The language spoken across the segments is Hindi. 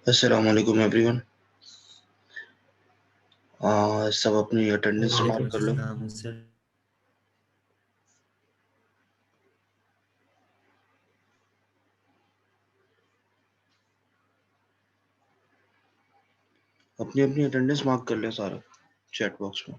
अस्सलाम वालेकुम एवरीवन। सब अपनी अटेंडेंस वालेकुम मार्क कर लो। अस्सलाम सर। अपनी अपनी अटेंडेंस मार्क कर लें सारा चैट बॉक्स में।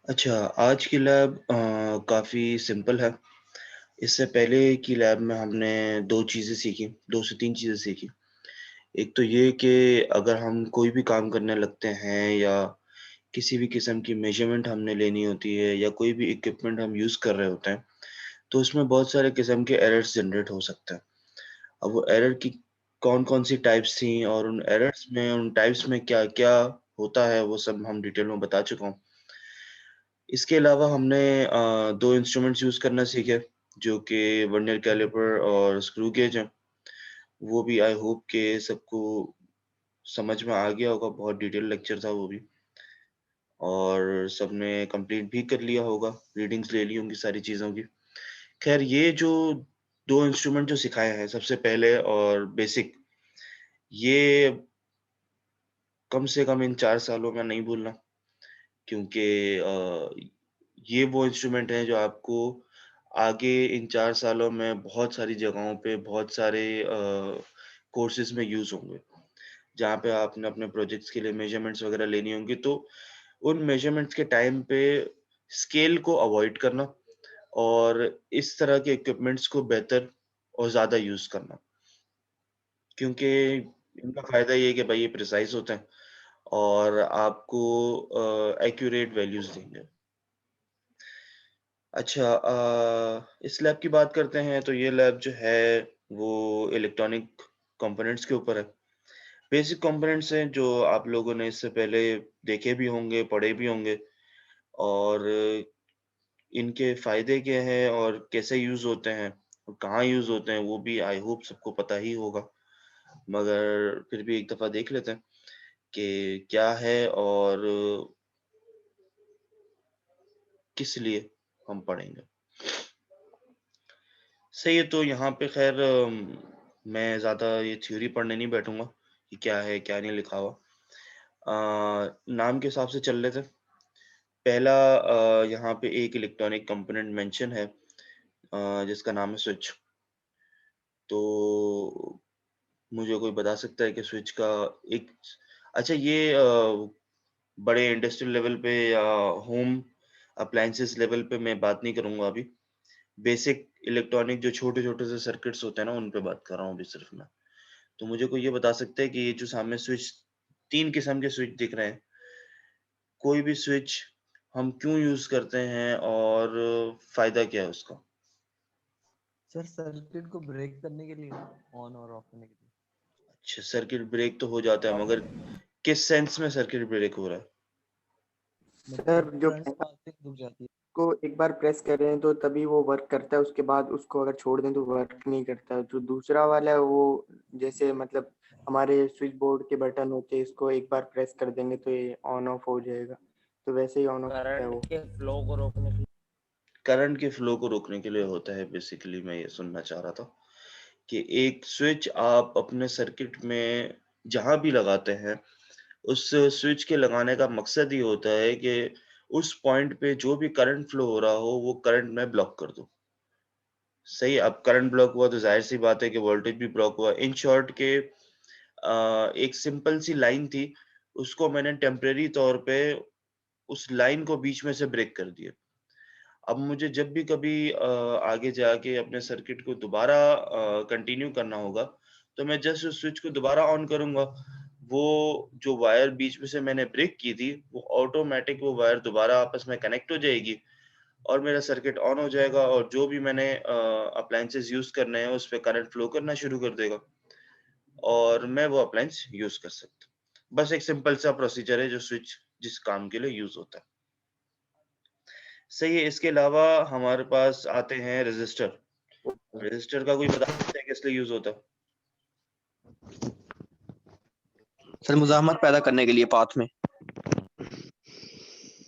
अच्छा, आज की लैब काफ़ी सिंपल है। इससे पहले की लैब में हमने 2 चीज़ें सीखी, 2 से 3 चीज़ें सीखी। एक तो ये कि अगर हम कोई भी काम करने लगते हैं या किसी भी किस्म की मेज़रमेंट हमने लेनी होती है या कोई भी इक्विपमेंट हम यूज़ कर रहे होते हैं, तो उसमें बहुत सारे किस्म के एरर्स जनरेट हो सकते हैं। अब वो एरर की कौन-कौन सी टाइप्स थी और उन एरर्स में, उन टाइप्स में क्या-क्या होता है, वो सब हम डिटेल में बता चुका हूँ। इसके अलावा हमने 2 इंस्ट्रूमेंट्स यूज़ करना सीखे, जो कि वर्नियर कैलिपर और स्क्रू गेज हैं। वो भी आई होप कि सबको समझ में आ गया होगा, बहुत डिटेल लेक्चर था वो भी और सबने कंप्लीट भी कर लिया होगा, रीडिंग्स ले ली होंगी सारी चीज़ों की। खैर ये जो 2 इंस्ट्रूमेंट जो सिखाए हैं सबसे पहले और बेसिक, ये कम से कम इन 4 सालों में नहीं भूलना क्योंकि ये वो इंस्ट्रूमेंट हैं जो आपको आगे इन 4 सालों में बहुत सारी जगहों पे, बहुत सारे कोर्सेज़ में यूज़ होंगे। जहाँ पे आपने अपने प्रोजेक्ट्स के लिए मेज़रमेंट्स वग़ैरह लेनी होंगी, तो उन मेज़रमेंट्स के टाइम पे स्केल को अवॉइड करना और इस तरह के इक्विपमेंट्स को बेहतर और ज़्यादा यूज़ करना। क्योंकि इनका फ़ायदा ये है कि भाई ये प्रिसाइज़ होते हैं और आपको एक्यूरेट वैल्यूज़ देंगे। अच्छा, इस लैब की बात करते हैं तो ये लैब जो है वो इलेक्ट्रॉनिक कंपोनेंट्स के ऊपर है। बेसिक कंपोनेंट्स हैं जो आप लोगों ने इससे पहले देखे भी होंगे, पढ़े भी होंगे और इनके फ़ायदे क्या हैं और कैसे यूज़ होते हैं और कहाँ यूज़ होते हैं वो भी आई होप सबको पता ही होगा। मगर फिर भी एक दफ़ा देख लेते हैं कि क्या है और किस लिए हम पढ़ेंगे। सही है, तो यहाँ पे ख़ैर मैं ज़्यादा ये थ्योरी पढ़ने नहीं बैठूँगा कि क्या है, क्या नहीं लिखा हुआ। नाम के हिसाब से चल लेते हैं। पहला यहाँ पे एक इलेक्ट्रॉनिक कंपोनेंट मेंशन है जिसका नाम है स्विच। तो मुझे कोई बता सकता है कि स्विच का एक अच्छा ये बड़े इंडस्ट्रियल लेवल पे या होम अप्लायंसेस लेवल पे मैं बात नहीं करूँगा अभी। बेसिक इलेक्ट्रॉनिक जो छोटे-छोटे से सर्किट्स होते हैं ना, उन पे बात कर रहा हूँ अभी सिर्फ़ मैं। तो मुझे कोई ये बता सकता है कि ये जो सामने स्विच 3 किस्म के स्विच दिख रहे हैं, कोई भी स्विच हम क्यों यूज़ करते हैं और फ़ायदा क्या है उसका? सर सर्किट को ब्रेक करने के लिए ऑन और ऑफ करने के लिए। अच्छा, सर्किट ब्रेक तो हो जाता है मगर किस सेंस में सर्किट ब्रेक हो रहा है? मतलब सर जो करंट पासिंग रुक जाती है। को एक बार प्रेस करें तो तभी वो वर्क करता है, उसके बाद उसको अगर छोड़ दें तो वर्क नहीं करता है। जो दूसरा वाला है वो जैसे मतलब हमारे स्विच बोर्ड के बटन होते हैं, इसको एक बार प्रेस कर देंगे तो ये ऑन ऑफ हो जाएगा, तो वैसे ही ऑन ऑफ होता है वो। करंट के फ्लो को रोकने के करंट के फ्लो को रोकने के लिए होता है बेसिकली मैं ये सुनना चाह रहा था कि एक स्विच आप अपने सर्किट में जहाँ भी लगाते हैं, उस स्विच के लगाने का मकसद ये होता है कि उस पॉइंट पे जो भी करंट फ्लो हो रहा हो, वो करंट मैं ब्लॉक कर दूँ। सही, अब करंट ब्लॉक हुआ तो ज़ाहिर-सी बात है कि वोल्टेज भी ब्लॉक हुआ। इन शॉर्ट के एक सिंपल सी लाइन थी, उसको मैंने टेम्परेरी तौर पे उस लाइन को बीच में से ब्रेक कर दिया। अब मुझे जब भी कभी आगे जाके अपने सर्किट को दोबारा कंटिन्यू करना होगा, तो मैं जस्ट उस स्विच को दोबारा ऑन करूँगा, वो जो वायर बीच में से मैंने ब्रेक की थी, वो ऑटोमैटिक वो वायर दोबारा आपस में कनेक्ट हो जाएगी और मेरा सर्किट ऑन हो जाएगा और जो भी मैंने अप्लायंसेस यूज़ करने हैं, उस पे करंट फ्लो करना शुरू कर देगा और मैं वो अप्लायंस यूज़ कर सकता हूँ। बस एक सिंपल सा प्रोसीजर है जो स्विच जिस काम के लिए यूज़ होता है। सही है, इसके अलावा हमारे पास आते हैं रेज़िस्टर। रेज़िस्टर का कोई बता सकता है किस लिए यूज़ होता है? सर मुज़ाहमत पैदा करने के लिए पाथ में।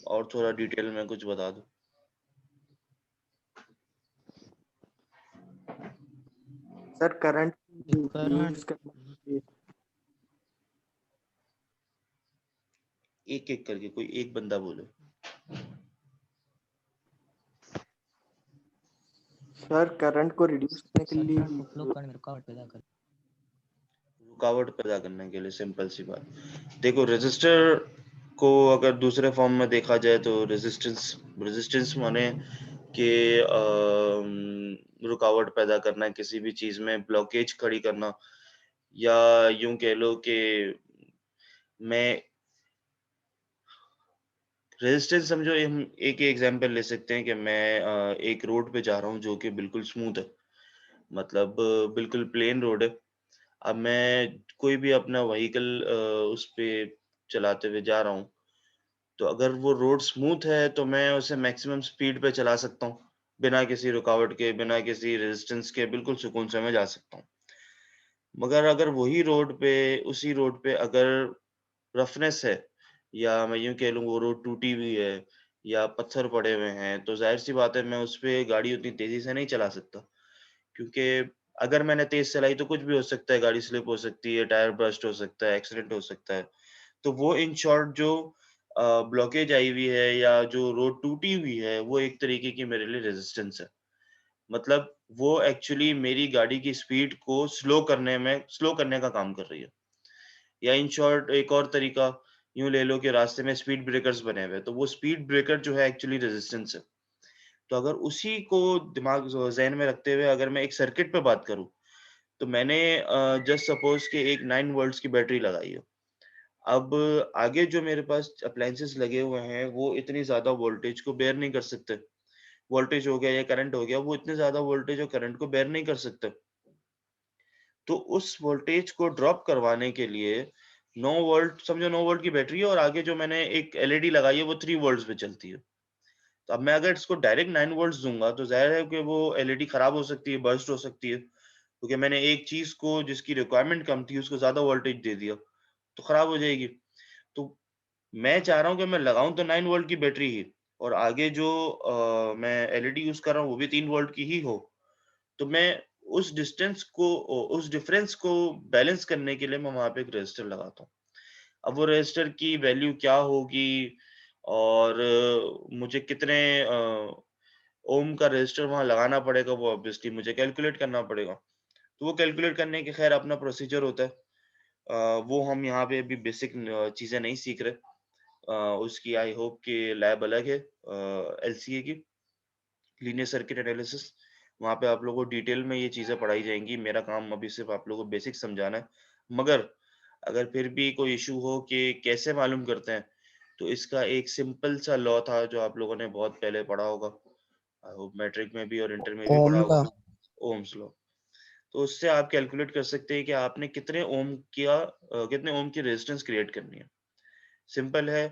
और थोड़ा डिटेल में कुछ बता दो। सर करंट करंट यूज करना। एक-एक करके कोई एक बंदा बोले। सर करंट को रिड्यूस करने के लिए सर्किट को फ्लो करने में रुकावट पैदा कर। रुकावट पैदा करने के लिए, सिंपल सी बात। देखो रेज़िस्टर को अगर दूसरे फॉर्म में देखा जाए तो रेजिस्टेंस माने कि रुकावट पैदा करना, किसी भी चीज़ में ब्लॉकेज खड़ी करना या यूँ कह लो कि मैं रेजिस्टेंस समझो हम एक एग्जांपल ले सकते हैं कि मैं एक रोड पे जा रहा हूँ जो कि बिल्कुल स्मूथ है, मतलब बिल्कुल प्लेन रोड है। अब मैं कोई भी अपना व्हीकल उस पे चलाते हुए जा रहा हूँ, तो अगर वो रोड स्मूथ है तो मैं उसे मैक्सिमम स्पीड पे चला सकता हूँ, बिना किसी रुकावट के, बिना किसी रेजिस्टेंस के बिल्कुल सुकून से मैं जा सकता हूँ। मगर अगर वही रोड पे उसी रोड पे अगर रफनेस है या मैं यूँ कह लूँ वो रोड टूटी हुई है या पत्थर पड़े हुए हैं, तो ज़ाहिर-सी बात है मैं उस पे गाड़ी उतनी तेज़ी से नहीं चला सकता। क्योंकि अगर मैंने तेज़ चलाई तो कुछ भी हो सकता है, गाड़ी स्लिप हो सकती है, टायर बर्स्ट हो सकता है, एक्सीडेंट हो सकता है। तो वो इन शॉर्ट जो ब्लॉकेज आई हुई है या जो रोड टूटी हुई है, वो एक तरीके की मेरे लिए रेजिस्टेंस है। मतलब वो एक्चुअली मेरी गाड़ी की स्पीड को स्लो करने का काम कर रही है। या इन शॉर्ट एक और तरीका यूँ ले लो कि रास्ते में स्पीड ब्रेकर्स बने हुए हैं, तो वो स्पीड ब्रेकर जो है एक्चुअली रेजिस्टेंस है। तो अगर उसी को ज़हन में रखते हुए अगर मैं एक सर्किट पे बात करूँ, तो मैंने जस्ट सपोज़ कि एक 9 वोल्ट्स की बैटरी लगाई है। अब आगे जो मेरे पास अप्लायंसेस लगे हुए हैं, वो इतनी ज़्यादा वोल्टेज को बेयर नहीं कर सकते। वोल्टेज हो गया या करंट हो गया, वो इतने ज़्यादा वोल्टेज और करंट को बेयर नहीं कर सकते। तो उस वोल्टेज को ड्रॉप करवाने के लिए 9 वोल्ट समझो 9 वोल्ट की बैटरी है और आगे जो मैंने एक एलईडी लगाई है वो 3 वोल्ट्स पे चलती है। तो अब मैं अगर इसको डायरेक्ट 9 वोल्ट्स दूँगा तो ज़ाहिर है कि वो एलईडी खराब हो सकती है, बर्स्ट हो सकती है। क्योंकि मैंने एक चीज़ को जिसकी रिक्वायरमेंट कम थी उसको ज़्यादा वोल्टेज दे दिया, तो खराब हो जाएगी। तो मैं चाह रहा हूँ कि मैं लगाऊँ तो 9 वोल्ट की बैटरी ही और आगे जो मैं एलईडी यूज़ कर रहा हूँ वो भी 3 वोल्ट की ही हो। तो मैं उस डिफरेंस को बैलेंस करने के लिए मैं वहाँ पे एक रेज़िस्टर लगाता हूँ। अब वो रेज़िस्टर की वैल्यू क्या होगी और मुझे कितने ओम का रेज़िस्टर वहाँ लगाना पड़ेगा वो ऑब्वियसली मुझे कैलकुलेट करना पड़ेगा। तो वो कैलकुलेट करने के खैर अपना प्रोसीजर होता है। वो हम यहाँ पे अभी बेसिक चीज़ें नहीं सीख रहे। उसकी आई होप कि लैब अलग है एलसीए की, लीनियर सर्किट एनालिसिस। वहाँ पे आप लोगों को डिटेल में ये चीज़ें पढ़ाई जाएँगी। मेरा काम अभी सिर्फ़ आप लोगों को बेसिक समझाना है। मगर अगर फिर भी कोई इश्यू हो कि कैसे मालूम करते हैं, तो इसका एक सिंपल सा लॉ था जो आप लोगों ने बहुत पहले पढ़ा होगा। आई होप मैट्रिक में भी और इंटर में भी पढ़ा ओम का। होगा, ओम्स लॉ। तो उससे आप कैलकुलेट कर सकते हैं कि आपने कितने ओम की रेजिस्टेंस क्रिएट करनी है। सिंपल है,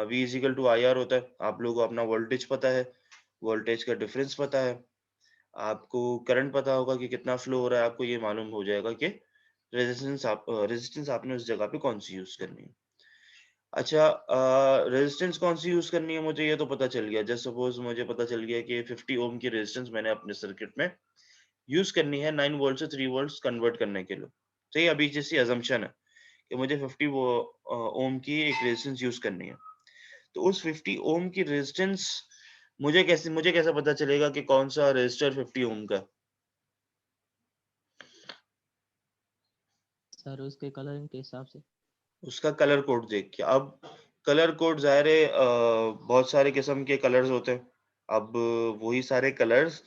V is equal to IR होता है। आप लोगों को अपना वोल्टेज पता है, वोल्टेज का डिफरेंस पता है, आपको करंट पता होगा कि कितना फ्लो हो रहा है, आपको ये मालूम हो जाएगा कि रेजिस्टेंस आपने उस जगह पे कौन-सी यूज़ करनी है। अच्छा रेजिस्टेंस कौन-सी यूज़ करनी है मुझे ये तो पता चल गया। जस्ट सपोज़ मुझे पता चल गया कि 50 ओम की रेजिस्टेंस मैंने अपने सर्किट में यूज़ करनी है 9 वोल्ट से 3 वोल्ट्स कन्वर्ट करने के लिए। सही अभी जैसी असम्पशन है कि मुझे 50 ओम की एक रेजिस्टेंस यूज़ करनी है। तो उस 50 ओम की रेजिस्टेंस मुझे कैसे पता चलेगा कि कौन-सा रेजिस्टर 50 ओम का है? सर उसके कलरिंग के हिसाब से। उसका कलर कोड देख के। अब कलर कोड ज़ाहिर है बहुत सारे किस्म के कलर्स होते हैं। अब वही सारे कलर्स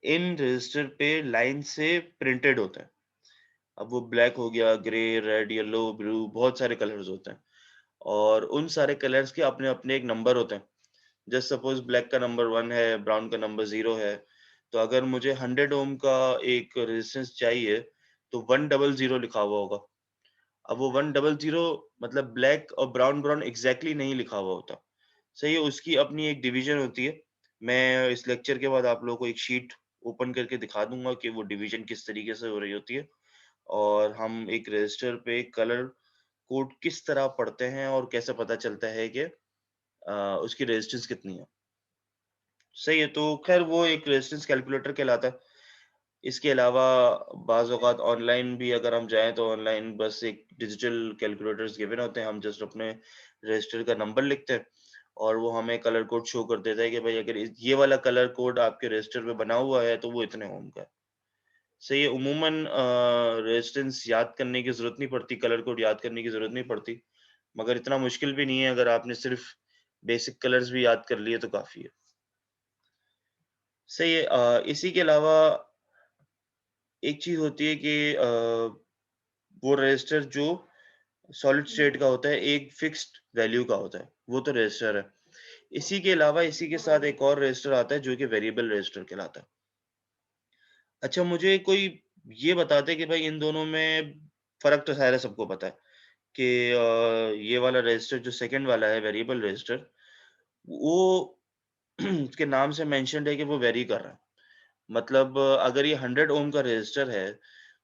इन रजिस्टर पे लाइन से प्रिंटेड होते हैं। अब वो ब्लैक हो गया, ग्रे, रेड, येलो, ब्लू, बहुत सारे कलर्स होते हैं और उन सारे कलर्स के अपने-अपने एक नंबर होते हैं। जस्ट सपोज ब्लैक का नंबर 1 है, ब्राउन का नंबर 0 है, तो अगर मुझे 100 ओम का एक रेजिस्टेंस चाहिए, तो 100 लिखा हुआ होगा। अब वो 100 मतलब ब्लैक और ब्राउन एग्ज़ैक्टली नहीं लिखा हुआ होता। सही है, उसकी अपनी एक डिवीज़न होती है। मैं इस लेक्चर के बाद आप लोगों को एक शीट ओपन करके दिखा दूँगा कि वो डिवीज़न किस तरीके से हो रही होती है और हम एक रजिस्टर पे कलर कोड किस तरह पढ़ते हैं और कैसे पता चलता है कि उसकी रेजिस्टेंस कितनी है। सही है, तो ख़ैर वो एक रेजिस्टेंस कैलकुलेटर कहलाता है। इसके अलावा बाज़ औक़ात ऑनलाइन भी अगर हम जाएँ तो ऑनलाइन बस एक डिजिटल कैलकुलेटर्स गिवन होते हैं, हम जस्ट अपने रजिस्टर का नंबर लिखते हैं और वो हमें कलर कोड शो कर देता है कि भाई अगर ये वाला कलर कोड आपके रजिस्टर पे बना हुआ है तो वो इतने ओम का है। सही है, उमूमन रेजिस्टेंस याद करने की ज़रूरत नहीं पड़ती, कलर कोड याद करने की ज़रूरत नहीं पड़ती, मगर इतना मुश्किल भी नहीं है अगर आपने सिर्फ़ बेसिक कलर्स भी याद कर लिए तो काफ़ी है। सही है, इसी के अलावा एक चीज़ होती है कि वो रजिस्टर जो सॉलिड स्टेट का होता है, एक फिक्स्ड वैल्यू का होता है, वो तो रजिस्टर है। इसी के अलावा इसी के साथ एक और रजिस्टर आता है जो कि वेरिएबल रजिस्टर कहलाता है। अच्छा, मुझे कोई ये बता दे कि भाई इन दोनों में फ़र्क तो ज़ाहिर है सबको पता है कि ये वाला रजिस्टर जो सेकंड वाला है वेरिएबल रजिस्टर, वो उसके नाम से मेंशन्ड है कि वो वेरी कर रहा है। मतलब अगर ये 100 ओम का रजिस्टर है,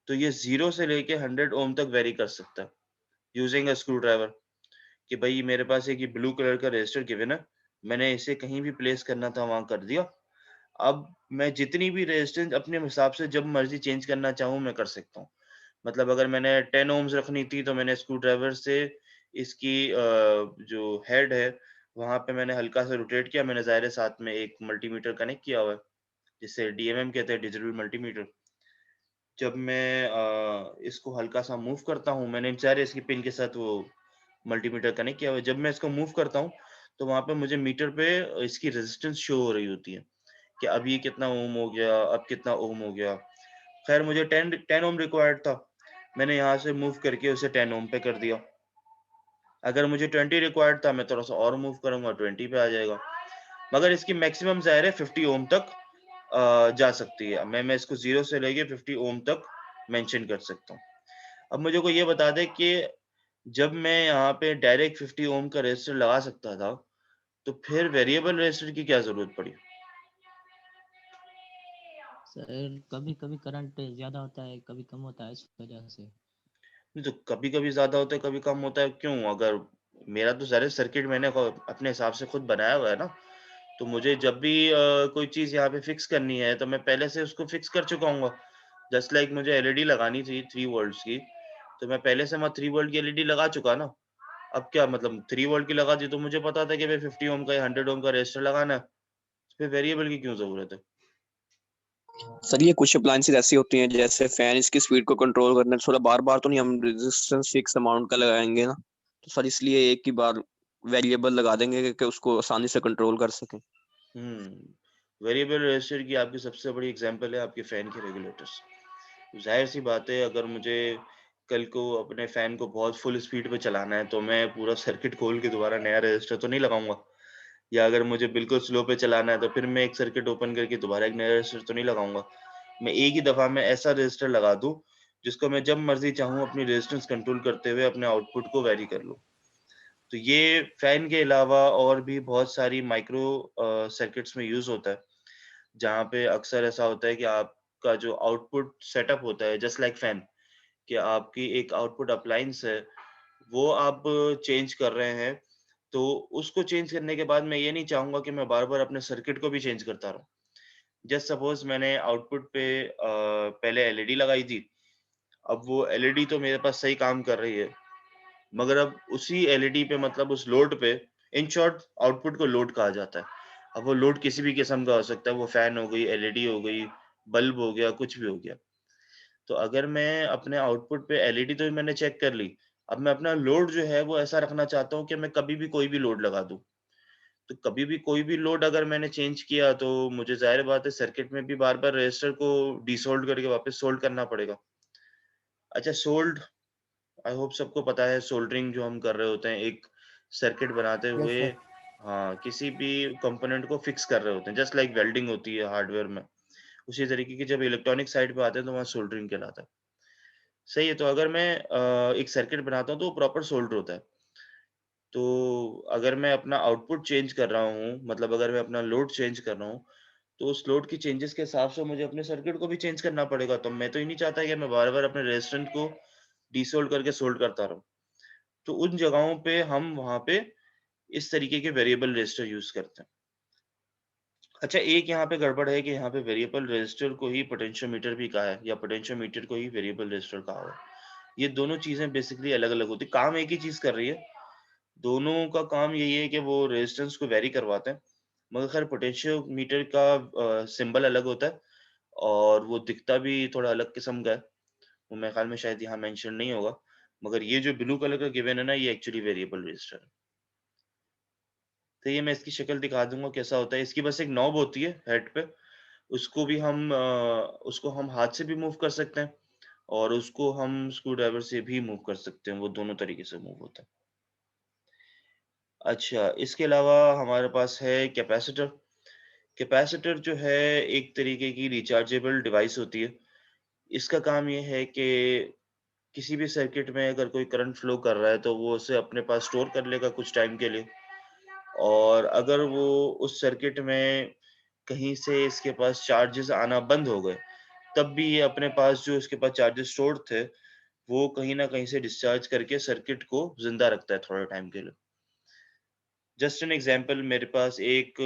तो ये 0 से लेके 100 ओम तक वेरी कर सकता है, यूजिंग अ स्क्रू ड्राइवर। कि भाई मेरे पास एक ये ब्लू कलर का रजिस्टर गिवन है, मैंने इसे कहीं भी प्लेस करना था वहाँ कर दिया। अब मैं जितनी भी रेजिस्टेंस अपने हिसाब से जब मर्ज़ी चेंज करना चाहूँ मैं कर सकता हूँ। मतलब अगर मैंने 10 ओम्स रखनी थी तो मैंने स्क्रू ड्राइवर से इसकी जो हेड है वहाँ पे मैंने हल्का सा रोटेट किया, मैंने ज़ाहिर है साथ में एक मल्टीमीटर कनेक्ट किया हुआ है, जिसे डीएमएम कहते हैं, डिजिटल मल्टीमीटर। जब मैं इसको हल्का-सा मूव करता हूँ, मैंने ज़ाहिर है इसकी पिन के साथ वो मल्टीमीटर कनेक्ट किया हुआ है। जब मैं इसको मूव करता हूँ, तो वहाँ पे मुझे मीटर पे इसकी रेजिस्टेंस शो हो रही होती है, कि अब ये कितना ओम हो गया, अब कितना ओम हो गया। ख़ैर मुझे 10 ओम रिक्वायर्ड था, मैंने यहाँ से मूव करके उसे 10 ओम पे कर दिया। अगर मुझे 20 रिक्वायर्ड था, मैं थोड़ा-सा और मूव करूँगा, 20 पे आ जाएगा। मगर इसकी मैक्सिमम ज़ाहिर है 50 ओम तक जा सकती है। मैं इसको 0 से लेके 50 ओम तक मेंशन कर सकता हूँ। अब मुझे कोई ये बता दे कि जब मैं यहाँ पे डायरेक्ट 50 ओम का रेज़िस्टर लगा सकता था, तो फिर वेरिएबल रेज़िस्टर की क्या ज़रूरत पड़ी? सर कभी कभी करंट ज्यादा होता है, कभी कम होता है, इस वजह से। नहीं तो कभी-कभी ज़्यादा होता है, कभी कम होता है, क्यों? अगर मेरा तो सारे सर्किट मैंने अपने हिसाब से खुद बनाया हुआ है ना, तो मुझे जब भी कोई चीज़ यहाँ पे फिक्स करनी है, तो मैं पहले से उसको फिक्स कर चुका हूँगा। जस्ट लाइक मुझे एलईडी लगानी थी 3 वोल्ट्स की, तो मैं पहले से वहाँ 3 वोल्ट की एलईडी लगा चुका ना। अब क्या मतलब 3 वोल्ट की लगा दी तो मुझे पता था कि भाई 50 ओम का या 100 ओम का रेज़िस्टर लगाना है, फिर वेरिएबल की क्यों ज़रूरत है? सर ये कुछ अप्लायंसेस ऐसी होती हैं जैसे फैन, इसकी स्पीड को कंट्रोल करना थोड़ा बार बार तो नहीं हम रेजिस्टेंस फिक्स अमाउंट का लगाएंगे ना, तो सर इसलिए एक ही बार वेरिएबल लगा देंगे कि उसको आसानी से कंट्रोल कर सकें। वेरिएबल रेज़िस्टर की आपकी सबसे बड़ी एग्ज़ाम्पल है आपके फ़ैन के रेगुलेटर्स। ज़ाहिर-सी बात है अगर मुझे कल को अपने फ़ैन को बहुत फुल स्पीड पे चलाना है, तो मैं पूरा सर्किट खोल के दोबारा नया रेज़िस्टर तो नहीं लगाऊँगा। या अगर मुझे बिल्कुल स्लो पे चलाना है, तो फिर मैं एक सर्किट ओपन करके दोबारा एक नया रेज़िस्टर तो नहीं लगाऊँगा। मैं एक ही दफ़ा में ऐसा रेज़िस्टर लगा दूँ, जिसको मैं जब मर्ज़ी चाहूँ अपनी रेज़िस्टेंस कंट्रोल करते हुए अपने आउटपुट को वैरी कर लूँ। तो ये फ़ैन के अलावा और भी बहुत सारी माइक्रो सर्किट्स में यूज़ होता है, जहाँ पे अक्सर ऐसा होता है कि आपका जो आउटपुट सेटअप होता है जस्ट लाइक फ़ैन, कि आपकी एक आउटपुट अप्लायंस है, वो आप चेंज कर रहे हैं, तो उसको चेंज करने के बाद मैं ये नहीं चाहूँगा कि मैं बार-बार अपने सर्किट को भी चेंज करता रहूँ। जस्ट सपोज़ मैंने आउटपुट पे पहले एलईडी लगाई थी, अब वो एलईडी तो मेरे पास सही काम कर रही है, मगर अब उसी एलईडी पे मतलब उस लोड पे इन शॉर्ट आउटपुट को लोड कहा जाता है। अब वो लोड किसी भी किस्म का हो सकता है, वो फैन हो गई, एलईडी हो गई, बल्ब हो गया, कुछ भी हो गया। तो अगर मैं अपने आउटपुट पे एलईडी तो मैंने चेक कर ली, अब मैं अपना लोड जो है वो ऐसा रखना चाहता हूँ कि मैं कभी भी कोई भी लोड लगा दूँ। तो कभी भी कोई भी लोड अगर मैंने चेंज किया तो मुझे ज़ाहिर बात है सर्किट में भी बार-बार रेज़िस्टर को डीसोल्ड करके वापस सोल्ड करना पड़ेगा। अच्छा सोल्ड आई होप सबको पता है सोल्डरिंग जो हम कर रहे होते हैं एक सर्किट बनाते यस हुए सर। हाँ, किसी भी कंपोनेंट को फिक्स कर रहे होते हैं जस्ट लाइक वेल्डिंग होती है हार्डवेयर में। उसी तरीके की जब इलेक्ट्रॉनिक साइड पे आते हैं तो वहाँ सोल्डरिंग कहलाता है। सही है, तो अगर मैं एक सर्किट बनाता हूँ तो वो प्रॉपर सोल्डर होता है। तो अगर मैं अपना आउटपुट चेंज कर रहा हूँ, मतलब अगर मैं अपना लोड चेंज कर रहा हूँ, तो उस लोड की चेंजेस के हिसाब से मुझे अपने सर्किट को भी चेंज करना पड़ेगा। तो मैं तो ये नहीं चाहता कि मैं बार-बार अपने रेजिस्टेंस को डीसोल्ड करके सोल्ड करता रहूँ। तो उन जगहों पे हम वहाँ पे इस तरीके के वेरिएबल रेजिस्टर यूज़ करते हैं। अच्छा एक यहाँ पे गड़बड़ है कि यहाँ पे वेरिएबल रेजिस्टर को ही पोटेंशियोमीटर भी कहा है या पोटेंशियोमीटर को ही वेरिएबल रेजिस्टर कहा हुआ है। ये दोनों चीज़ें बेसिकली अलग-अलग होती हैं, काम एक ही चीज़ कर रही है। दोनों का काम यही है कि वो रेजिस्टेंस को वेरी करवाते हैं। मगर खैर पोटेंशियोमीटर का सिंबल अलग होता है और वो दिखता भी थोड़ा अलग किस्म का है। वो मेरे ख्याल में शायद यहाँ मेंशन नहीं होगा। मगर ये जो ब्लू कलर का गिवन है ना, ये एक्चुअली वेरिएबल रेजिस्टर है। तो ये मैं इसकी शक्ल दिखा दूँगा कैसा होता है। इसकी बस एक नॉब होती है हेड पे, उसको हम हाथ से भी मूव कर सकते हैं और उसको हम स्क्रू ड्राइवर से भी मूव कर सकते हैं। वो दोनों तरीके से मूव होता है। अच्छा, इसके अलावा हमारे पास है कैपेसिटर। कैपेसिटर जो है एक तरीके की रिचार्जेबल डिवाइस होती है। इसका काम ये है कि किसी भी सर्किट में अगर कोई करंट फ्लो कर रहा है तो वो उसे अपने पास स्टोर कर लेगा कुछ टाइम के लिए और अगर वो उस सर्किट में कहीं से इसके पास चार्जेस आना बंद हो गए, तब भी ये अपने पास जो इसके पास चार्जेस स्टोर्ड थे, वो कहीं न कहीं से डिस्चार्ज करके सर्किट को ज़िंदा रखता है थोड़े टाइम के लिए। जस्ट एन एग्ज़ाम्पल मेरे पास एक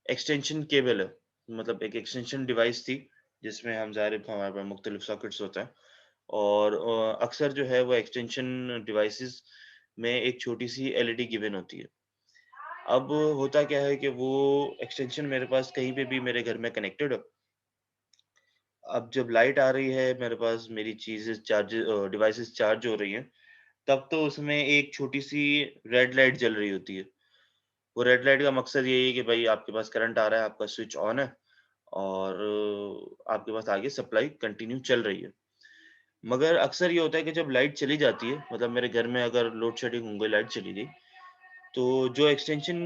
एक्सटेंशन केबल है, मतलब एक एक्सटेंशन डिवाइस थी, जिसमें हम ज़ाहिर है हमारे पास मुख्तलिफ सॉकेट्स होते हैं और अक्सर जो है वो एक्सटेंशन डिवाइसेज़ में एक छोटी-सी एलईडी गिवन होती है। अब होता क्या है कि वो एक्सटेंशन मेरे पास कहीं पे भी मेरे घर में कनेक्टेड है। अब जब लाइट आ रही है मेरे पास मेरी चीज़ें डिवाइसेज़ चार्ज हो रही हैं, तब तो उसमें एक छोटी-सी रेड लाइट जल रही होती है। वो रेड लाइट का मकसद यही है कि भाई आपके पास करंट आ रहा है, आपका स्विच ऑन है और आपके पास आगे सप्लाई कंटिन्यू चल रही है। मगर अक्सर ये होता है कि जब लाइट चली जाती है, मतलब मेरे घर में अगर लोड शेडिंग हो गई, लाइट चली गई, तो जो एक्सटेंशन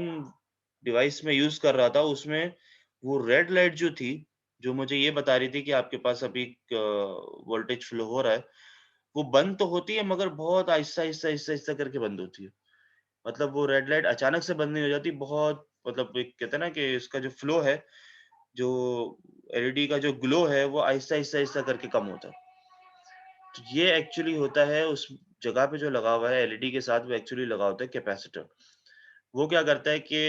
डिवाइस मैं यूज़ कर रहा था, उसमें वो रेड लाइट जो थी, जो मुझे ये बता रही थी कि आपके पास अभी वोल्टेज फ्लो हो रहा है, वो बंद तो होती है मगर बहुत आहिस्ता-आहिस्ता, आहिस्ता-आहिस्ता करके बंद होती है। मतलब वो रेड लाइट अचानक से बंद नहीं हो जाती, बहुत मतलब एक कहते हैं ना कि इसका जो फ्लो है, जो एलईडी का जो ग्लो है, वो आहिस्ता-आहिस्ता, आहिस्ता करके कम होता है। तो ये एक्चुअली होता है उस जगह पे जो लगा हुआ है एलईडी के साथ, वो एक्चुअली लगा होता है कैपेसिटर। वो क्या करता है कि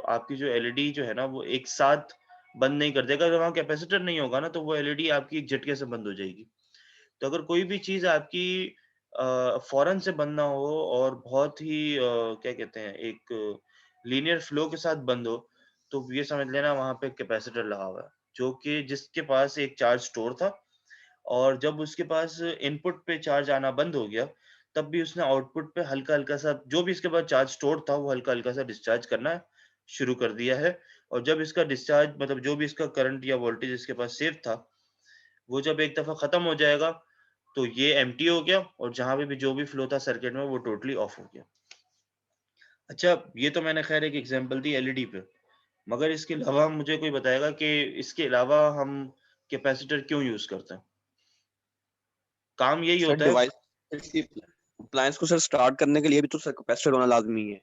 आपकी जो एलईडी जो है ना, वो एक साथ बंद नहीं कर देगा। अगर वहाँ कैपेसिटर नहीं होगा ना, तो वो एलईडी आपकी एक झटके से बंद हो जाएगी। तो अगर कोई भी चीज़ आपकी फ़ौरन से बंद ना हो और बहुत ही क्या कहते हैं, एक लीनियर फ्लो के साथ बंद हो, तो ये समझ लेना वहाँ पे कैपेसिटर लगा हुआ है, जो कि जिसके पास एक चार्ज स्टोर था और जब उसके पास इनपुट पे चार्ज आना बंद हो गया, तब भी उसने आउटपुट पे हल्का-हल्का सा जो भी इसके पास चार्ज स्टोर था, वो हल्का-हल्का सा डिस्चार्ज करना शुरू कर दिया है और जब इसका डिस्चार्ज मतलब जो भी इसका करंट या वोल्टेज इसके पास सेव था, वो जब एक दफ़ा खत्म हो जाएगा, तो ये एम्प्टी हो गया और जहाँ पे भी जो भी फ्लो था सर्किट में, वो टोटली ऑफ हो गया। अच्छा, ये तो मैंने ख़ैर एक एग्ज़ाम्पल दी एलईडी पे, मगर इसके अलावा मुझे कोई बताएगा कि इसके अलावा हम कैपेसिटर क्यों यूज़ करते हैं? काम यही सर होता है डिवाइस की अप्लायंस को सर स्टार्ट करने के लिए भी तो सर कैपेसिटर होना लाजमी है।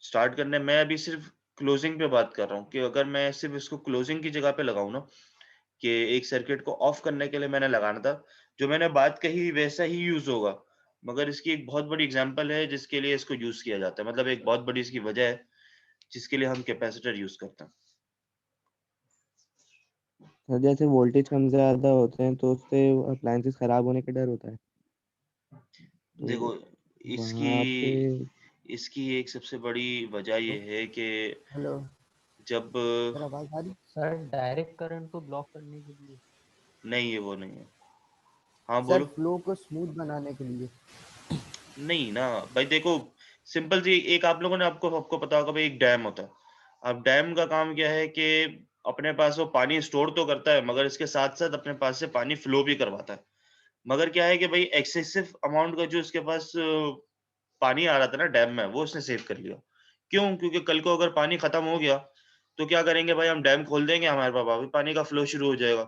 स्टार्ट करने मैं अभी सिर्फ़ क्लोज़िंग पे बात कर रहा हूँ कि अगर मैं सिर्फ़ इसको क्लोज़िंग की जगह पे लगाऊँ ना, कि एक सर्किट को ऑफ करने के लिए मैंने लगाना था, जो मैंने बात कही वैसा ही यूज़ होगा। मगर इसकी एक बहुत बड़ी एग्ज़ाम्पल है जिसके लिए इसको यूज़ किया जाता है। मतलब एक बहुत बड़ी इसकी वजह है, जिसके लिए हम कैपेसिटर यूज़ करते हैं। सर जैसे वोल्टेज कम ज़्यादा होते हैं तो उससे अप्लायंसेस खराब होने का डर होता है। देखो, तो इसकी वहाँ पे इसकी एक सबसे बड़ी वजह ये है कि हेलो जब सर, आवाज़ आ रही? सर डायरेक्ट करंट को ब्लॉक करने के लिए। नहीं है, वो नहीं है। हाँ, सर बोलो। फ्लो को स्मूथ बनाने के लिए। नहीं ना, भाई देखो सिंपल सी एक आप लोगों ने आपको आपको पता होगा भाई एक डैम होता है। अब डैम का काम क्या है कि अपने पास वो पानी स्टोर तो करता है मगर इसके साथ-साथ अपने पास से पानी फ्लो भी करवाता है। मगर क्या है कि भाई एक्सेसिव अमाउंट का जो इसके पास पानी आ रहा था ना डैम में, वो उसने सेव कर लिया। क्यों? क्योंकि कल को अगर पानी खत्म हो गया, तो क्या करेंगे भाई हम डैम खोल देंगे, हमारे पास वापस पानी का फ्लो शुरू हो जाएगा।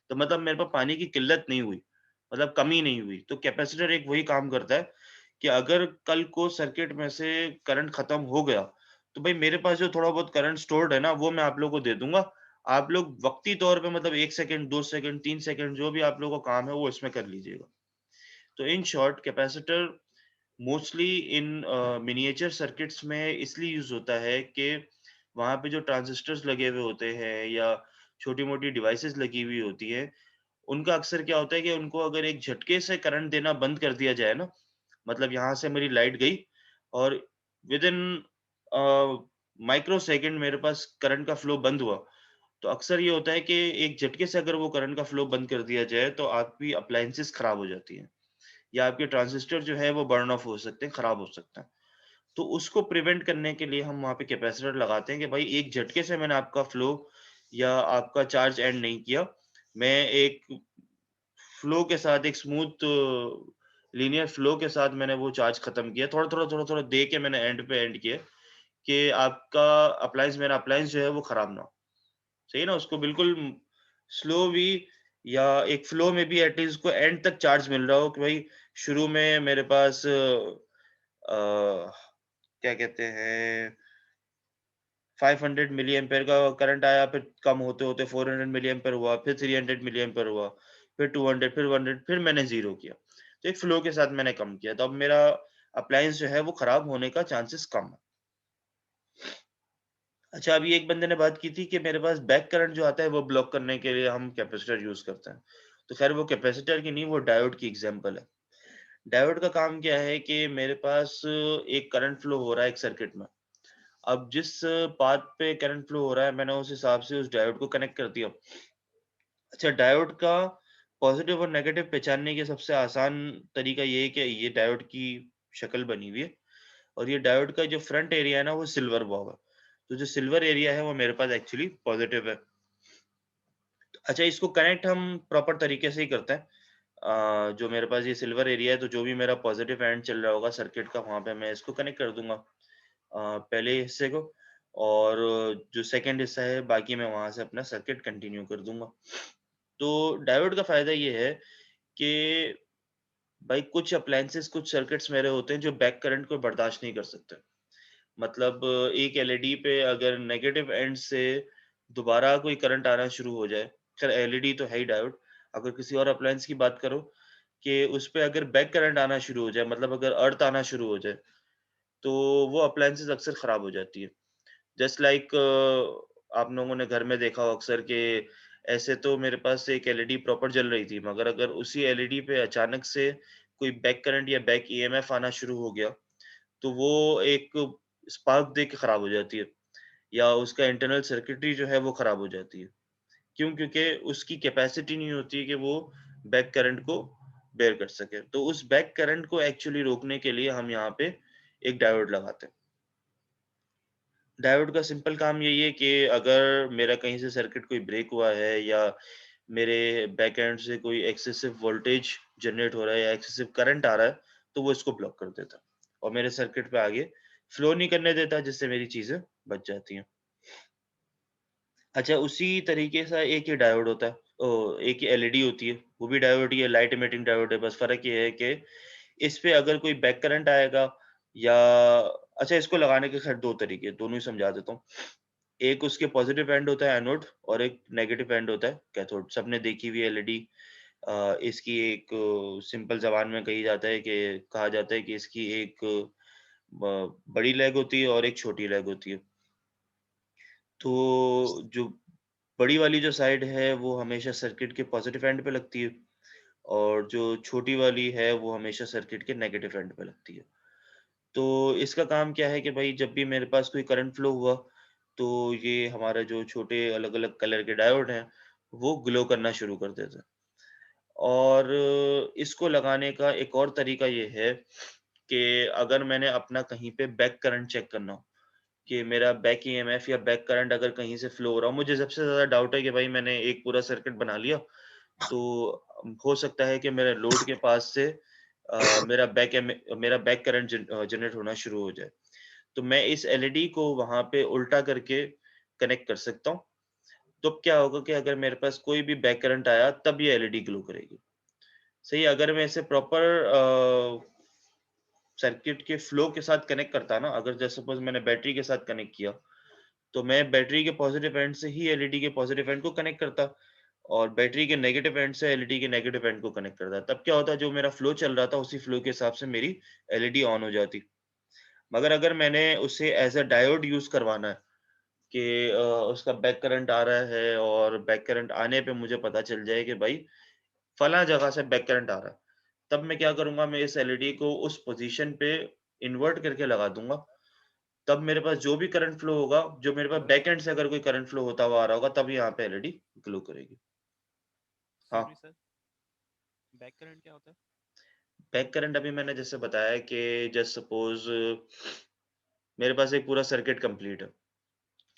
तो मतलब मेरे पास पानी की किल्लत नहीं हुई, मतलब कमी नहीं हुई। तो कैपेसिटर एक वही काम करता है कि अगर कल को सर्किट में से करंट खत्म हो गया, तो भाई मेरे पास जो थोड़ा बहुत करंट स्टोर्ड है ना, वो मैं आप लोगों को दे दूँगा। आप लोग वक़्ती तौर पे मतलब 1 सेकंड, 2 सेकंड, 3 सेकंड जो भी आप लोगों का काम है, वो इसमें कर लीजिएगा। तो in short capacitor mostly in miniature circuits में इसलिए यूज़ होता है कि वहाँ पे जो ट्रांजिस्टर्स लगे हुए होते हैं या छोटी-मोटी डिवाइसेज़ लगी हुई होती है, उनका अक्सर क्या होता है कि उनको अगर एक झटके से करंट देना बंद कर दिया जाए ना, मतलब यहाँ से मेरी लाइट गई और विदिन माइक्रो सेकंड मेरे पास करंट का फ्लो बंद हुआ। तो अक्सर ये होता है कि एक झटके से अगर वो करंट का फ्लो बंद कर दिया जाए, तो आपकी अप्लायंसेस खराब हो जाती हैं या आपके ट्रांजिस्टर जो है वो बर्न ऑफ हो सकते हैं, खराब हो सकते हैं। तो उसको प्रिवेंट करने के लिए हम वहाँ पे कैपेसिटर लगाते हैं कि भाई एक झटके से मैंने आपका फ्लो या आपका चार्ज एंड नहीं किया। मैं एक फ्लो के साथ एक स्मूथ लीनियर फ्लो के साथ मैंने वो चार्ज खत्म किया। थोड़ा-थोड़ा, थोड़ा-थोड़ा दे के मैंने एंड पे एंड किया कि आपका मेरा अप्लायंस जो है वो खराब ना हो। सही है ना? उसको बिल्कुल स्लो भी या एक फ्लो में भी एटलीस्ट उसको एंड तक चार्ज मिल रहा हो कि भाई शुरू में मेरे पास क्या कहते हैं 500 मिली एम्पेयर का करंट आया, फिर कम होते-होते 400 मिली एम्पेयर हुआ, फिर 300 मिली एम्पेयर हुआ, फिर 200, फिर 100, फिर मैंने 0 किया। तो एक फ्लो के साथ मैंने कम किया, तो अब मेरा अप्लायंस जो है वो खराब होने का चांसेस कम है। अच्छा, अभी एक बंदे ने बात की थी कि मेरे पास बैक करंट जो आता है वो ब्लॉक करने के लिए हम कैपेसिटर यूज़ करते हैं। तो ख़ैर वो कैपेसिटर की नहीं, वो डायोड की एग्ज़ाम्पल है। डायोड का काम क्या है कि मेरे पास एक करंट फ्लो हो रहा है एक सर्किट में। अब जिस पाथ पे करंट फ्लो हो रहा है, मैंने उस हिसाब से उस डायोड को कनेक्ट कर दिया। अच्छा, डायोड का पॉज़िटिव और नेगेटिव पहचानने के सबसे आसान तरीका ये है कि ये डायोड की शक्ल बनी हुई है और ये डायोड का जो फ्रंट एरिया है ना, वो सिल्वर हुआ हुआ है। तो जो सिल्वर एरिया है, वो मेरे पास एक्चुअली पॉज़िटिव है। अच्छा, इसको कनेक्ट हम प्रॉपर तरीके से ही करते हैं। जो मेरे पास ये सिल्वर एरिया है, तो जो भी मेरा पॉज़िटिव एंड चल रहा होगा सर्किट का, वहाँ पे मैं इसको कनेक्ट कर दूँगा पहले हिस्से को और जो सेकंड हिस्सा है, बाकी मैं वहाँ से अपना सर्किट कंटिन्यू कर दूँगा। तो डायोड का फ़ायदा ये है कि भाई कुछ अप्लायंसेस, कुछ सर्किट्स मेरे होते हैं जो बैक करंट को बर्दाश्त नहीं कर सकते। मतलब एक एलईडी पे अगर नेगेटिव एंड से दोबारा कोई करंट आना शुरू हो जाए, खैर एलईडी तो है ही डायोड, अगर किसी और अप्लायंस की बात करो कि उस पे अगर बैक करंट आना शुरू हो जाए, मतलब अगर अर्थ आना शुरू हो जाए, तो वो अप्लायंसेस अक्सर खराब हो जाती है। जस्ट लाइक आप लोगों ने घर में देखा हो अक्सर कि ऐसे तो मेरे पास एक एलईडी प्रॉपर जल रही थी, मगर अगर उसी एलईडी पे अचानक से कोई बैक करंट या बैक ईएमएफ आना शुरू हो गया, तो वो एक स्पार्क दे के खराब हो जाती है या उसका इंटरनल सर्किटरी जो है वो खराब हो जाती है। क्यों? क्योंकि उसकी कैपेसिटी नहीं होती है कि वो बैक करंट को बेयर कर सके। तो उस बैक करंट को एक्चुअली रोकने के लिए हम यहाँ पे एक डायोड लगाते हैं। डायोड का सिंपल काम यही है कि अगर मेरा कहीं से सर्किट कोई ब्रेक हुआ है या मेरे बैक एंड से कोई एक्सेसिव वोल्टेज जनरेट हो रहा है या एक्सेसिव करंट आ रहा है, तो वो इसको ब्लॉक कर देता है और मेरे सर्किट पे आगे फ्लो नहीं करने देता, जिससे मेरी चीज़ें बच जाती हैं। अच्छा, उसी तरीके से एक ही डायोड होता है, एक ही एलईडी होती है, वो भी डायोड ही है, लाइट इमिटिंग डायोड है, बस फ़र्क ये है कि इस पे अगर कोई बैक करंट आएगा या अच्छा, इसको लगाने के ख़ैर 2 तरीके, दोनों ही समझा देता हूँ। एक उसके पॉज़िटिव एंड होता है एनोड और एक नेगेटिव एंड होता है कैथोड। सबने देखी हुई एलईडी। इसकी एक सिंपल ज़बान में कहा जाता है कि इसकी एक बड़ी लेग होती है और एक छोटी लेग होती है। तो जो बड़ी वाली जो साइड है वो हमेशा सर्किट के पॉज़िटिव एंड पे लगती है और जो छोटी वाली है वो हमेशा सर्किट के नेगेटिव एंड पे लगती है। तो इसका काम क्या है कि भाई जब भी मेरे पास कोई करंट फ्लो हुआ, तो ये हमारे जो छोटे अलग-अलग कलर के डायोड हैं, वो ग्लो करना शुरू कर देते हैं। और इसको लगाने का एक और तरीका ये है कि अगर मैंने अपना कहीं पे बैक करंट चेक करना हो कि मेरा बैक ईएमएफ या बैक करंट अगर कहीं से फ्लो हो रहा हो, मुझे सबसे ज़्यादा डाउट है कि भाई मैंने एक पूरा सर्किट बना लिया, तो हो सकता है कि मेरे लोड के पास से मेरा बैक करंट जनरेट होना शुरू हो जाए। तो मैं इस एलईडी को वहाँ पे उल्टा करके कनेक्ट कर सकता हूँ। तो अब क्या होगा कि अगर मेरे पास कोई भी बैक करंट आया तब ये एलईडी ग्लो करेगी। सही है, अगर मैं इसे प्रॉपर सर्किट के फ्लो के साथ कनेक्ट करता ना, अगर जैसे सपोज मैंने बैटरी के साथ कनेक्ट किया, तो मैं बैटरी के पॉजिटिव एंड से ही एलईडी के पॉजिटिव एंड को कनेक्ट करता और बैटरी के नेगेटिव एंड से एलईडी के नेगेटिव एंड को कनेक्ट करता। तब क्या होता, जो मेरा फ्लो चल रहा था उसी फ्लो के हिसाब से मेरी एलईडी ऑन हो जाती। मगर अगर मैंने उसे एज अ डायोड यूज करवाना है कि उसका बैक करंट आ रहा है और बैक करंट आने पे मुझे पता चल जाए कि भाई फला जगह से बैक करंट आ रहा है, तब मैं क्या करूंगा, मैं इस एलईडी को उस पोजीशन पे इन्वर्ट करके लगा दूंगा। तब मेरे पास जो भी करंट फ्लो होगा, जो मेरे पास बैक एंड से अगर कोई करंट फ्लो होता हुआ आ रहा होगा, तब यहाँ पे एलईडी ग्लो करेगी। हाँ, सॉरी सर, बैक करंट क्या होता है? बैक करंट अभी मैंने जैसे बताया कि जस्ट सपोज मेरे पास एक पूरा सर्किट कंप्लीट है।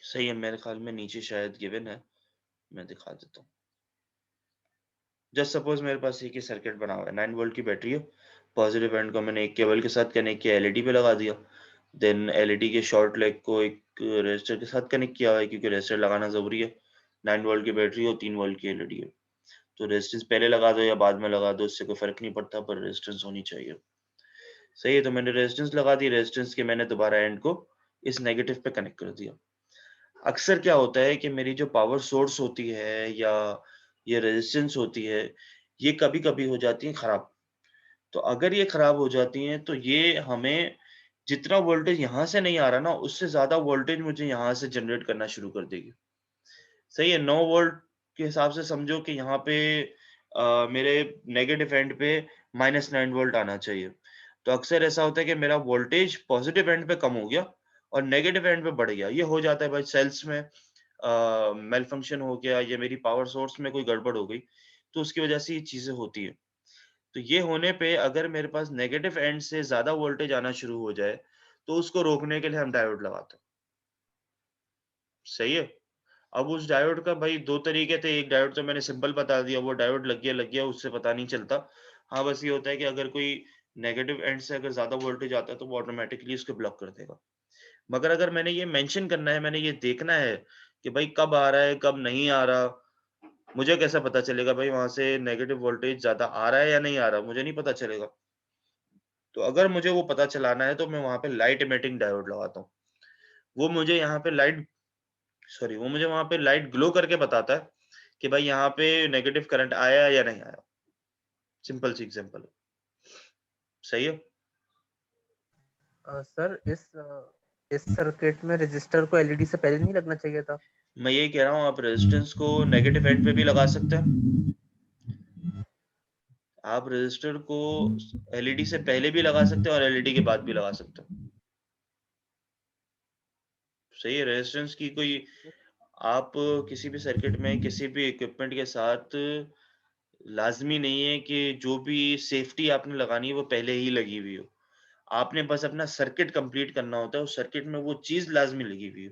सही है, मेरे ख्याल में नीचे शायद गिवन है, मैं दिखा देता हूँ। जस्ट सपोज मेरे पास एक ही सर्किट बना हुआ है, 9 वोल्ट की बैटरी है। पॉजिटिव एंड को मैंने एक केबल के साथ कनेक्ट किया, एलईडी पे लगा दिया। देन एलईडी के शॉर्ट लेग को एक रेजिस्टर के साथ कनेक्ट किया हुआ है, क्योंकि रेजिस्टर लगाना जरूरी है। 9 वोल्ट की बैटरी और 3 वोल्ट की एलईडी है, तो रेजिस्टेंस पहले लगा दो या बाद में लगा दो, इससे कोई फर्क नहीं पड़ता, पर रेजिस्टेंस होनी चाहिए। सही है, तो मैंने रेजिस्टेंस लगा दी। रेजिस्टेंस के मैंने दोबारा एंड को इस नेगेटिव पे कनेक्ट कर दिया। अक्सर क्या होता है कि मेरी जो पावर सोर्स होती है या ये रेजिस्टेंस होती है, ये कभी-कभी हो जाती है खराब। तो अगर ये खराब हो जाती हैं, तो ये हमें जितना वोल्टेज यहाँ से नहीं आ रहा ना, उससे ज़्यादा वोल्टेज मुझे यहाँ से जनरेट करना शुरू कर देगी। सही है, 9 वोल्ट के हिसाब से समझो कि यहाँ पे मेरे नेगेटिव एंड पे -9 वोल्ट आना चाहिए। तो अक्सर ऐसा होता है कि मेरा वोल्टेज पॉजिटिव एंड पे कम हो गया और नेगेटिव एंड पे बढ़ गया। ये हो जाता है भाई, सेल्स में मेल फंक्शन हो गया या मेरी पावर सोर्स में कोई गड़बड़ हो गई, तो उसकी वजह से ये चीज़ें होती हैं। तो ये होने पे अगर मेरे पास नेगेटिव एंड से ज़्यादा वोल्टेज आना शुरू हो जाए, तो उसको रोकने के लिए हम डायोड लगाते हैं। सही है? अब उस डायोड का भाई 2 तरीके थे, एक डायोड तो मैंने सिंपल बता दिया, वो डायोड लग गया, उससे पता नहीं चलता। हाँ, बस ये होता है कि अगर कोई नेगेटिव एंड से अगर ज़्यादा वोल्टेज आता है, तो वो ऑटोमैटिकली उसको ब्लॉक कर देगा। मगर अगर मैंने ये मेंशन करना है, मैंने ये देखना है कि भाई कब आ रहा है, कब नहीं आ रहा, मुझे कैसे पता चलेगा भाई वहाँ से नेगेटिव वोल्टेज ज़्यादा आ रहा है या नहीं आ रहा? मुझे नहीं पता चलेगा। तो अगर मुझे वो पता चलाना है, तो मैं वहाँ पे लाइट इमिटिंग डायोड लगाता हूँ। वो मुझे यहाँ पे वो मुझे वहाँ पे लाइट ग्लो करके बताता है कि भाई यहाँ पे नेगेटिव करंट आया या नहीं आया। सिंपल सी एग्जांपल है। सही है? सर इस सर्किट में रजिस्टर को एलईडी से पहले नहीं लगना चाहिए था। मैं यही कह रहा हूँ, आप रेजिस्टेंस को नेगेटिव एंड पे भी लगा सकते हैं। आप रेजिस्टर को एलईडी से पहले भी लगा सकते हैं और एलईडी के बाद भी लगा सकते हैं। सही है, रेजिस्टेंस की कोई, आप किसी भी सर्किट में किसी भी इक्विपमेंट के साथ लाजमी नहीं है कि जो भी सेफ्टी आपने लगानी है वो पहले ही लगी हुई हो। आपने बस अपना सर्किट कंप्लीट करना होता है, उस सर्किट में वो चीज लाजमी लगी हुई हो,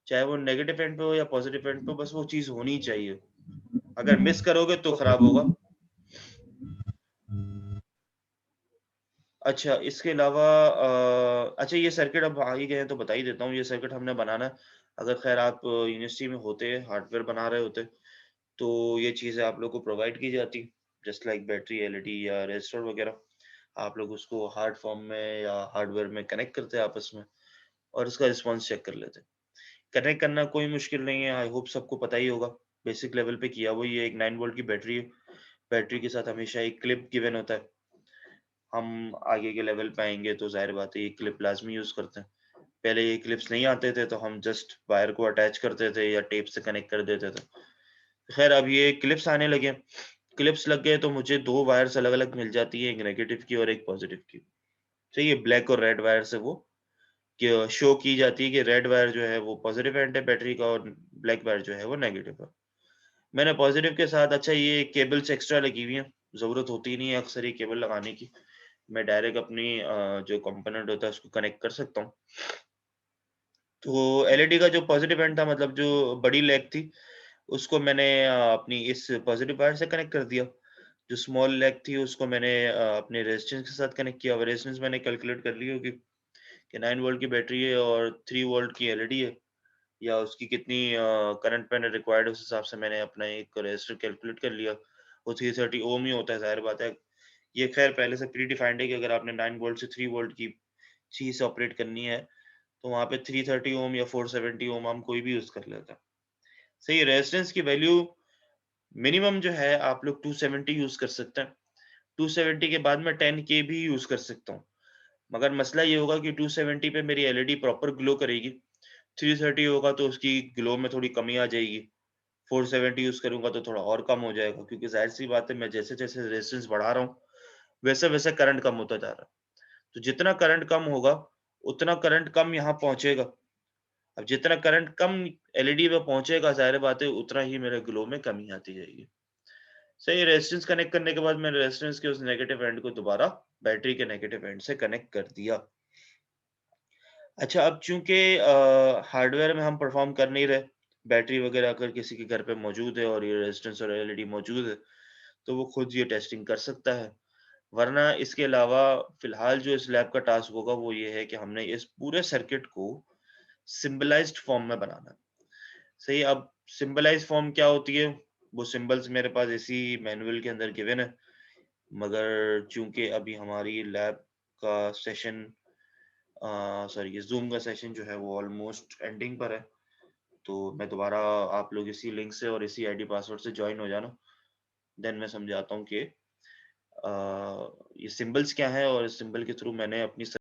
चाहे वो नेगेटिव एंड पे हो या पॉजिटिव एंड पे हो, बस वो चीज होनी चाहिए। अगर मिस करोगे तो खराब होगा। अच्छा, इसके अलावा अच्छा, ये सर्किट अब आ ही गए हैं तो बता ही देता हूँ। ये सर्किट हमने बनाना है, अगर खैर आप यूनिवर्सिटी में होते, हार्डवेयर बना रहे होते, तो ये चीज़ें आप लोग को प्रोवाइड की जाती, जस्ट लाइक बैटरी, एलईडी या रजिस्टर वगैरह। आप लोग उसको हार्ड फॉर्म में या हार्डवेयर में कनेक्ट करते हैं आपस में और इसका रिस्पॉन्स चेक कर लेते हैं। कनेक्ट करना कोई मुश्किल नहीं है, आई होप सबको पता ही होगा। बेसिक लेवल पे किया हुआ ही है। एक 9 वोल्ट की बैटरी है, बैटरी के साथ हमेशा एक क्लिप गिवन होता है। हम आगे के लेवल पे आएंगे तो जाहिर बात है ये क्लिप लाजमी यूज करते हैं। पहले ये क्लिप्स नहीं आते थे, तो हम जस्ट वायर को अटैच करते थे या टेप से कनेक्ट कर देते थे। खैर अब ये क्लिप्स आने लगे, क्लिप्स लग गए तो मुझे 2 वायर्स अलग-अलग मिल जाती है, एक नेगेटिव की और एक पॉजिटिव की। सही है, ब्लैक और रेड वायर से वो कि शो की जाती है कि रेड वायर जो है वो पॉजिटिव एंड है बैटरी का और ब्लैक वायर जो है वो नेगेटिव है। मैंने पॉजिटिव के साथ, अच्छा ये केबल्स एक्स्ट्रा लगी हुई हैं, ज़रूरत होती नहीं है अक्सर ये केबल लगाने की, मैं डायरेक्ट अपनी जो कंपोनेंट होता है उसको कनेक्ट कर सकता हूँ। तो एलईडी का जो पॉजिटिव एंड था, मतलब जो बड़ी लेग थी, उसको मैंने अपनी इस पॉजिटिव वायर से कनेक्ट कर दिया। जो स्मॉल लेग थी उसको मैंने अपने रेजिस्टेंस के साथ कनेक्ट किया। और रेजिस्टेंस मैंने कैलकुलेट कर ली होगी कि 9 वोल्ट की बैटरी है और 3 वोल्ट की एलईडी है, या उसकी कितनी करंट मैंने रिक्वायर्ड है, उस हिसाब से मैंने अपना एक रेजिस्टर कैलकुलेट कर लिया। वो 330 ओम ही होता है, ज़ाहिर बात है। ये खैर पहले से प्री डिफाइंड है कि अगर आपने 9 वोल्ट से 3 वोल्ट की चीज़ ऑपरेट करनी है, तो वहाँ पे 330 ओम या 470 ओम हम कोई भी यूज़ कर लेता है। सही, रेजिस्टेंस की वैल्यू मिनिमम जो है आप लोग 270 यूज़ कर सकते हैं। 270 के बाद मैं 10 के भी यूज़ कर सकता हूँ। मगर मसला ये होगा कि 270 पे मेरी एलईडी प्रॉपर ग्लो करेगी। 330 होगा तो उसकी ग्लो में थोड़ी कमी आ जाएगी। 470 यूज़ करूँगा तो थोड़ा और कम हो जाएगा, क्योंकि ज़ाहिर-सी बात है मैं जैसे-जैसे रेजिस्टेंस बढ़ा रहा हूँ, वैसे-वैसे करंट कम होता जा रहा है। तो जितना करंट कम होगा, उतना करंट कम यहाँ पहुँचेगा। अब जितना करंट कम एलईडी में पहुँचेगा, ज़ाहिर बात है उतना ही मेरे ग्लो में कमी आती जाएगी। सही, रेजिस्टेंस कनेक्ट करने के बाद मैंने रेजिस्टेंस के उस नेगेटिव एंड को दोबारा बैटरी के नेगेटिव एंड से कनेक्ट कर दिया। अच्छा, अब चूँकि हार्डवेयर में हम परफ़ॉर्म कर नहीं रहे, बैटरी वगैरह अगर किसी के घर पे मौजूद है और ये रेजिस्टेंस और एलईडी मौजूद है, तो वो खुद ये टेस्टिंग कर सकता है। वरना इसके अलावा फ़िलहाल जो इस लैब का टास्क होगा वो ये है कि हमने इस पूरे सर्किट को सिम्बलाइज़्ड फ़ॉर्म में बनाना है। सही, अब सिम्बलाइज़्ड फ़ॉर्म क्या होती है? वो सिम्बल्स मेरे पास इसी मैनुअल के अंदर गिवन है। मगर चूँकि अभी हमारी लैब का सेशन सॉरी, ये ज़ूम का सेशन जो है वो ऑलमोस्ट एंडिंग पर है। तो मैं दोबारा, आप लोग इसी लिंक से और इसी आईडी पासवर्ड से जॉइन हो जाना। देन मैं समझाता हूँ कि ये सिंबल्स क्या हैं और इस सिंबल के थ्रू मैंने अपनी